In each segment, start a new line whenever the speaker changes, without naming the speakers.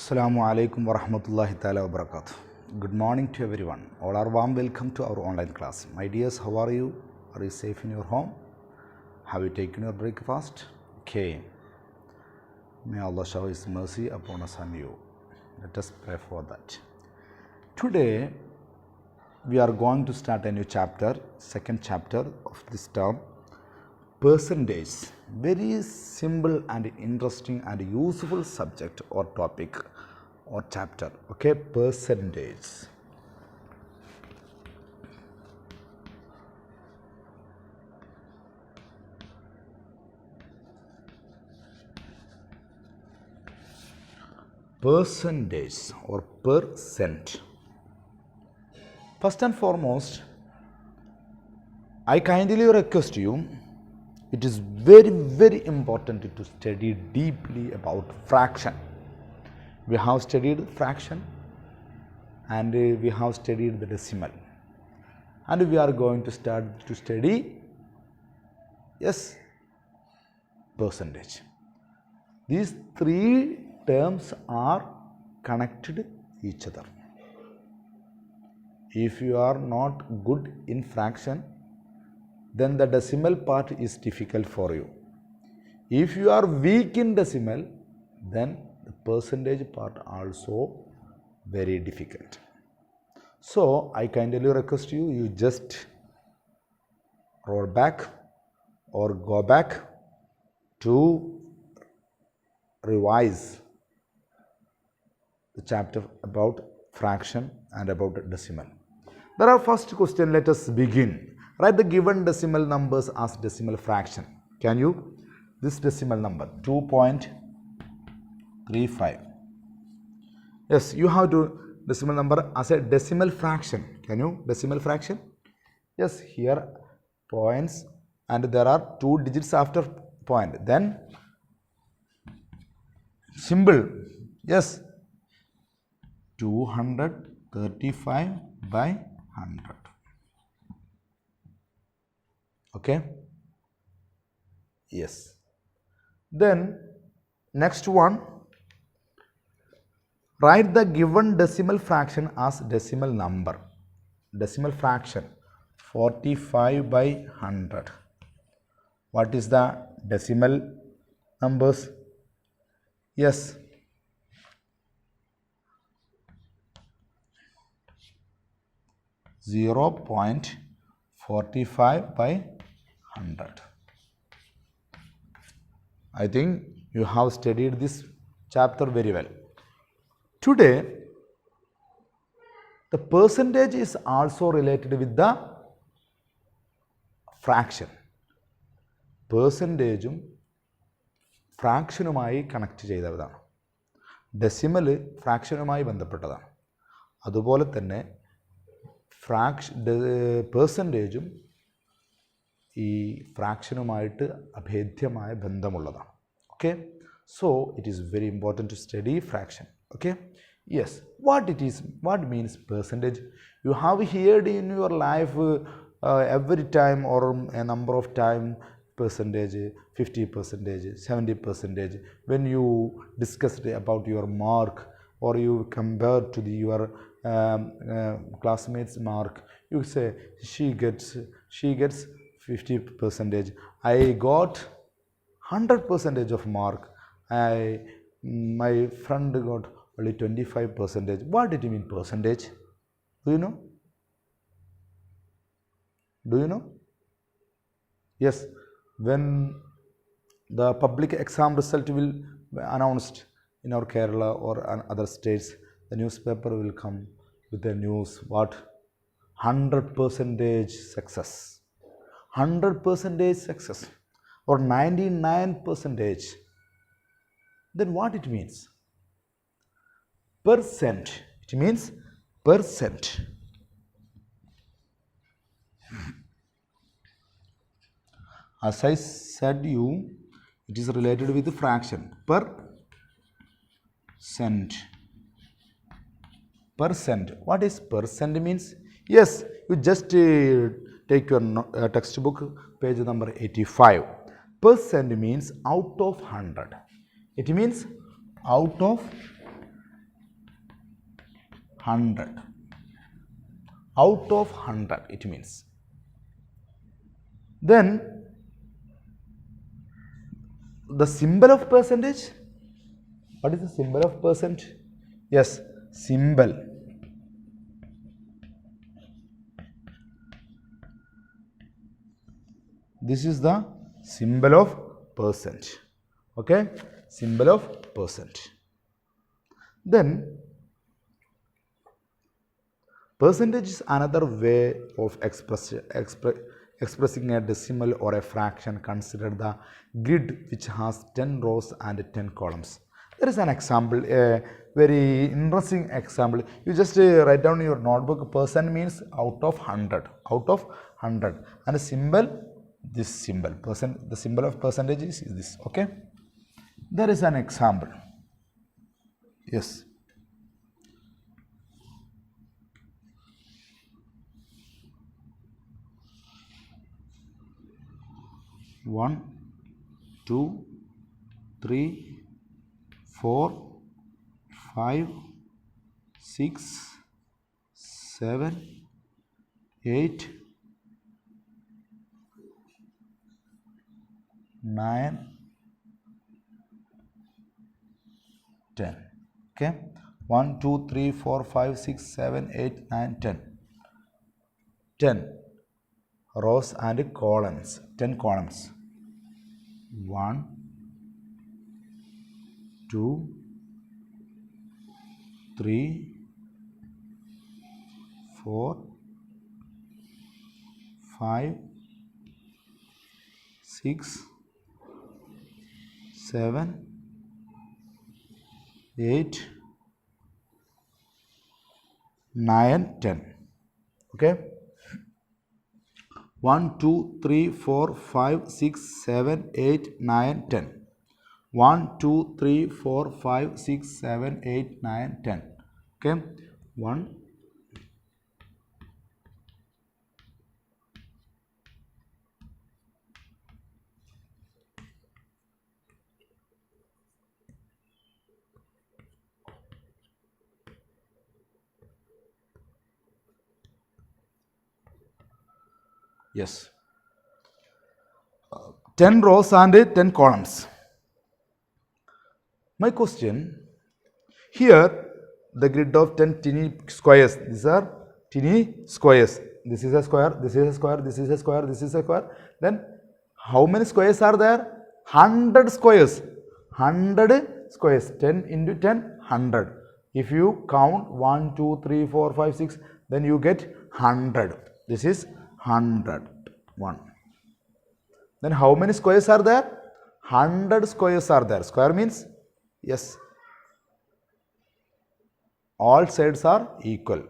Assalamu alaikum wa rahmatullahi ta'ala wa barakatuh. Good morning to everyone. All are warm welcome to our online class. My dears, how are you? Are you safe in your home? Have you taken your breakfast? Okay. May Allah shower His mercy upon us and you. Let us pray for that. Today, we are going to start a new chapter, second chapter of this term, percentage. Very simple and interesting and useful subject or topic or chapter. Okay, percentage. Percentage or percent. First and foremost, I kindly request you, it is very important to study deeply about fraction. We have studied fraction and we have studied the decimal, and we are going to start to study percentage. These three terms are connected each other. If you are not good in fraction, then the decimal part is difficult for you. If you are weak in decimal, then the percentage part also very difficult. So I kindly request you, you just roll back or go back to revise the chapter about fraction and about decimal. There are first question, let us begin. Write the given decimal numbers as decimal fraction. Can you? This decimal number 2.35. Yes, you have to decimal number as a decimal fraction. Can you? Decimal fraction? Yes, here points and there are 2 digits after point. Then symbol. Yes, 235 by 100. Okay. Yes. Then next one, write the given decimal fraction as decimal number. Decimal fraction 45 by 100. What is the decimal numbers? Yes. Zero 0.45 by 100. I think you have studied this chapter very well. Today, the percentage is also related with the fraction. Percentageum ഫ്രാക്ഷനുമായി connect ചെയ്തതാണ്. Decimal ഫ്രാക്ഷനുമായി ബന്ധപ്പെട്ടതാണ്. അതുപോലെ തന്നെ പെർസെൻറ്റേജും ഈ ഫ്രാക്ഷനുമായിട്ട് അഭേദ്യമായ ബന്ധമുള്ളതാണ്. Okay, so it is very important to study fraction. Okay, yes, what means percentage? You have heard in your life every time or a number of time percentage, 50%, 70%. When you discussed about your mark or you compare to your classmates' mark, you say she gets 50%. I got 100% of mark. My friend got only 25%. What did it mean percentage? Do you know? Do you know? Yes, when the public exam result will be announced in our Kerala or other states, the newspaper will come with the news, what? 100% success, 100% success or 99%. Then what it means? Percent. It means percent. As I said you, it is related with the fraction. Percent. Percent. What is percent means? Yes, you just take your textbook, page number 85. Percent means out of 100. It means out of 100. Out of 100 it means. Then the symbol of percentage. What is the symbol of percent? Yes, symbol. This is the symbol of percent. Okay, symbol of percent. Then percentage is another way of expressing a decimal or a fraction. Consider the grid which has 10 rows and 10 columns. There is an example, a very interesting example. You just write down in your notebook. Percent means out of 100. Out of 100. And the symbol, this symbol. Percent. The symbol of percentage is this. Okay. There is an example. Yes. One, 2, 3, 4, 5, 6, 7, 8, 9, 10. Okay. 1, 2, 3, 4, 5, 6, 7, 8, 9, 10. 10 rows and columns. 10 columns. 1, 2, 3, 4, 5, 6, 7, 8, 9, 10. Okay. 1, 2, 3, 4, 5, 6, 7, 8, 9, 10. 1, 2, 3, 4, 5, 6, 7, 8, 9, 10. Okay. 1. Yes. 10 rows and 10 columns. My question, here the grid of 10 tiny squares. These are tiny squares. This is a square, this is a square, this is a square, this is a square. Then how many squares are there? 100 squares. 100 squares. 10 into 10, 100. If you count 1, 2, 3, 4, 5, 6, then you get 100. This is 100. 1. Then how many squares are there? 100 squares are there. Square means, yes, all sides are equal.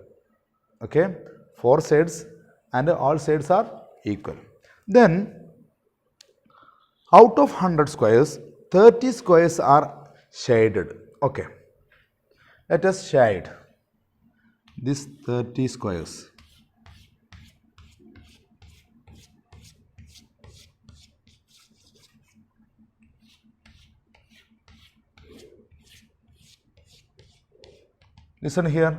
Okay, 4 sides and all sides are equal. Then out of 100 squares, 30 squares are shaded. Okay, let us shade these 30 squares. Listen here.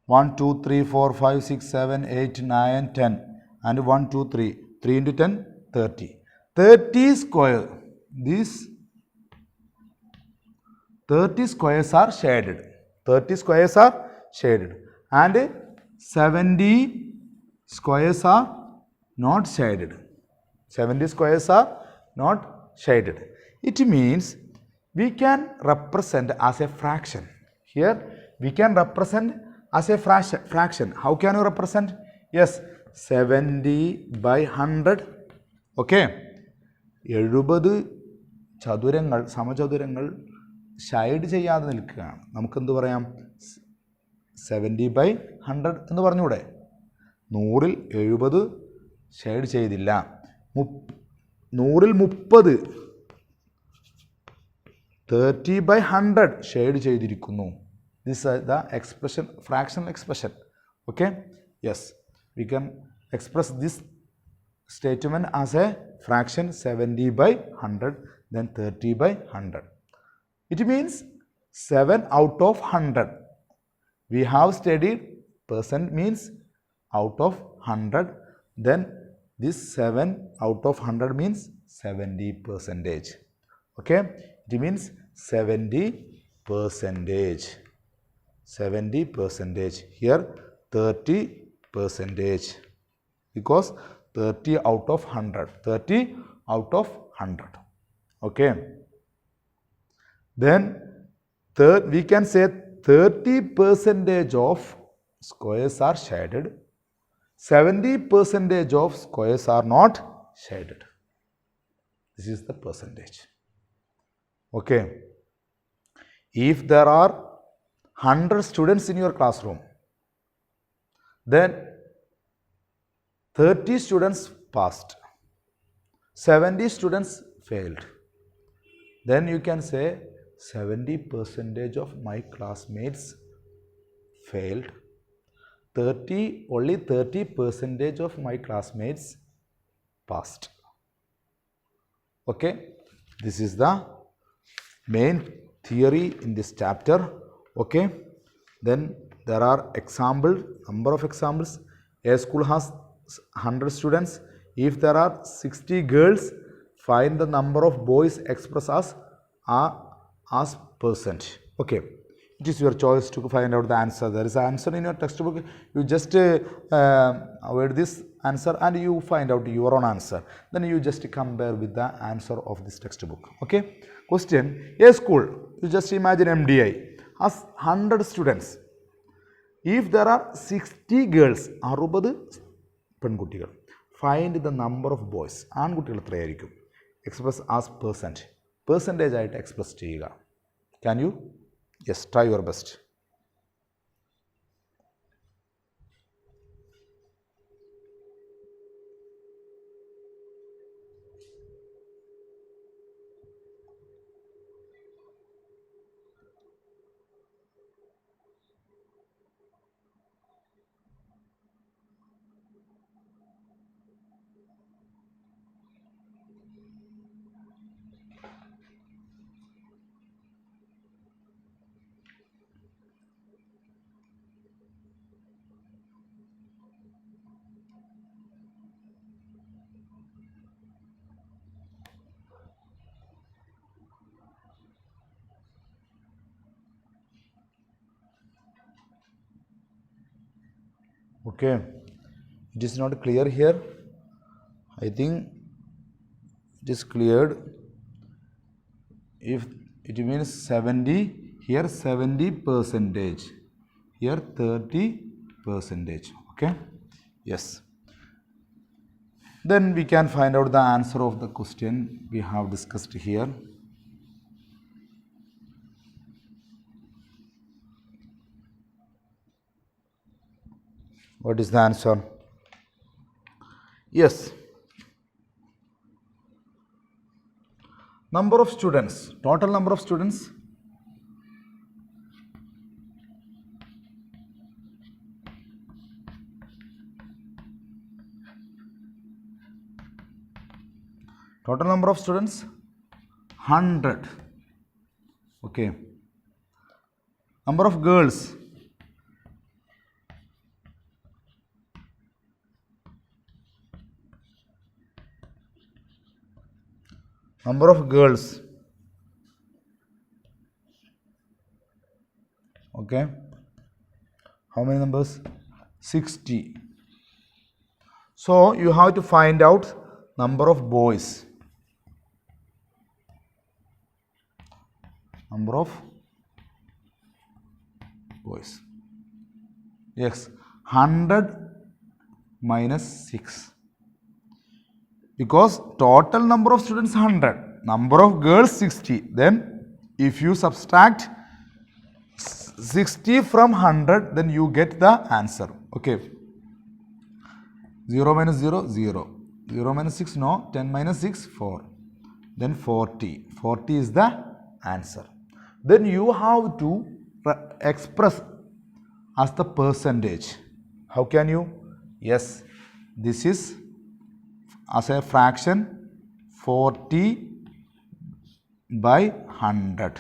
1, 2, 3, 4, 5, 6, 7, 8, 9, 10. And 1, 2, 3. 3 into 10, 30. 30 square. These 30 squares are shaded. 30 squares are shaded. And 70 squares are not shaded. 70 squares are not shaded. It means we can represent as a fraction. Here we can represent as a fraction. How can you represent? Yes, 70 by 100. Okay. 70 ചതുരങ്ങൾ സമചതുരങ്ങൾ shied ചെയ്യാതെ നിൽക്കുകയാണ്. നമുക്കെന്ത് പറയാം? 70 by 100 എന്ന് പറഞ്ഞൂടെ? 100-ൽ 70 shied ചെയ്തില്ല. 100-ൽ 30 30 by 100 shade ചെയ്തിരിക്കുന്നു. This is the expression, fractional expression. Okay? Yes. We can express this statement as a fraction 70 by 100, then 30 by 100. It means 7 out of 100. We have studied percent means out of 100. Then this 7 out of 100 means 70 percentage. Okay, it means 70 percentage. 70 percentage. Here 30 percentage. Because 30 out of 100. 30 out of 100. Okay. Then we can say 30 percentage of squares are shaded. 70 percentage of squares are not shaded. This is the percentage. Okay. If there are 100 students in your classroom, then 30 students passed, 70 students failed. Then you can say 70 percentage of my classmates failed. Only 30 percentage of my classmates passed. Okay, this is the main theory in this chapter. Okay, then there are number of examples. A school has 100 students. If there are 60 girls, find the number of boys expressed as percent. Okay, it is your choice to find out the answer. There is an answer in your textbook. You just avoid this answer and you find out your own answer. Then you just compare with the answer of this textbook. Okay. Question: a school, you just imagine MDI, has 100 students. If there are 60 girls, 60 പെൺകുട്ടികൾ, find the number of boys. ആൺകുട്ടികൾ എത്രയായിരിക്കും? Express as percent. Percentage ആയിട്ട് express ചെയ്യുക. Can you? Yes, try your best. Okay, it is not clear here. I think it is cleared. If it means 70, here 70 percentage, here 30 percentage. Okay, yes. Then we can find out the answer of the question we have discussed here. What is the answer? Yes. Number of students, total number of students. Total number of students, 100. Okay. Number of girls, number of girls. Okay. How many numbers? 60. So you have to find out number of boys. Number of boys. Yes. 100 minus 6. Because total number of students 100, number of girls 60. Then if you subtract 60 from 100, then you get the answer. Okay. 0 minus 0, 0. 0 minus 6, no. 10 minus 6, 4. Then 40. 40 is the answer. Then you have to express as the percentage. How can you? Yes, this is as a fraction 40 by 100.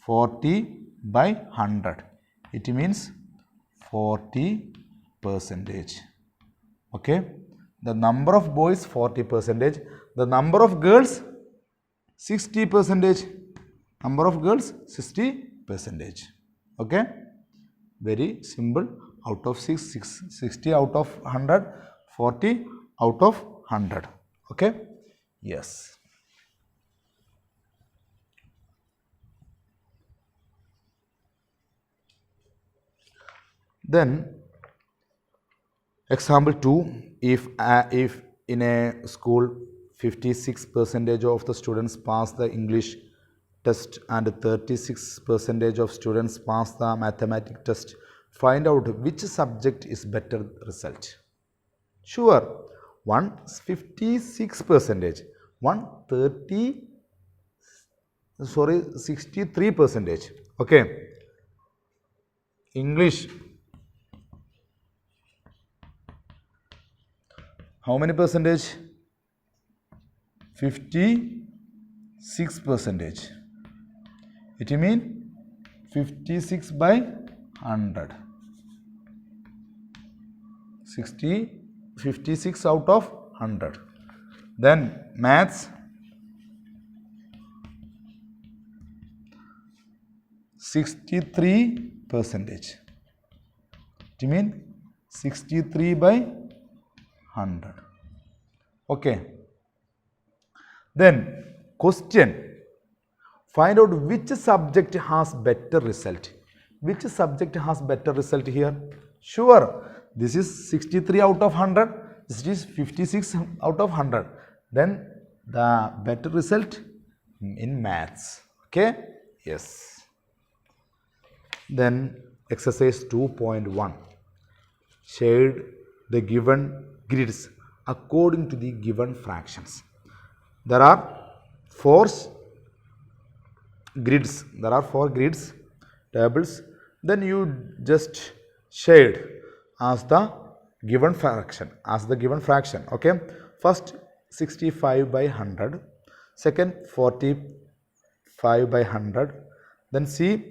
40 by 100. It means 40%. Okay, the number of boys 40%, the number of girls 60%, number of girls 60%. Okay, very simple. Out of 60 out of 100, 40 out of 100. Okay, yes. Then example 2, if in a school 56% of the students pass the English test and 36% of students pass the mathematics test, find out which subject is better result. Sure, one 56%, one 63%. Okay, English, how many percentage? 56%. It means 56 by 100. 56 out of 100. Then maths, 63%. It means 63 by 100. Okay. Then question, find out which subject has better result. Which subject has better result here? Sure, this is 63 out of 100, this is 56 out of 100. Then the better result in maths. Okay, yes. Then exercise 2.1, shade the given grids according to the given fractions. There are four grids, tables. Then you just shade as the given fraction, okay. First 65 by 100, second 45 by 100, then C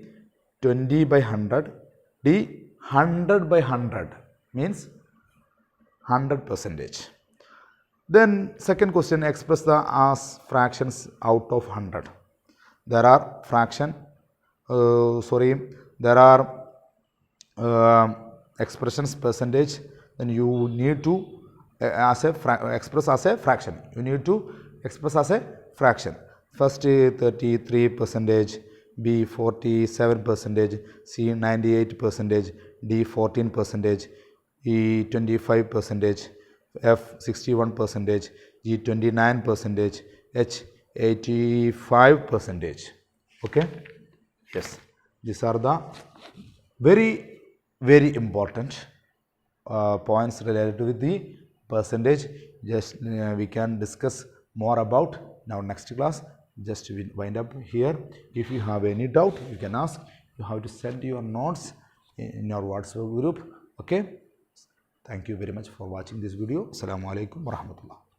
20 by 100, D 100 by 100 means 100%. Then second question, express the as fractions out of 100. There are there are expressions percentage. Then you need to express as a fraction. You need to express as a fraction. First 33%, B 47%, C 98%, D 14%, E 25%, F 61%, G 29%, H 85%. Okay, yes, these are the very important points related with the percentage. Just we can discuss more about now next class. Just wind up here. If you have any doubt, you can ask. You have to send your notes in your WhatsApp group. Okay, thank you very much for watching this video. Assalamu alaikum warahmatullah.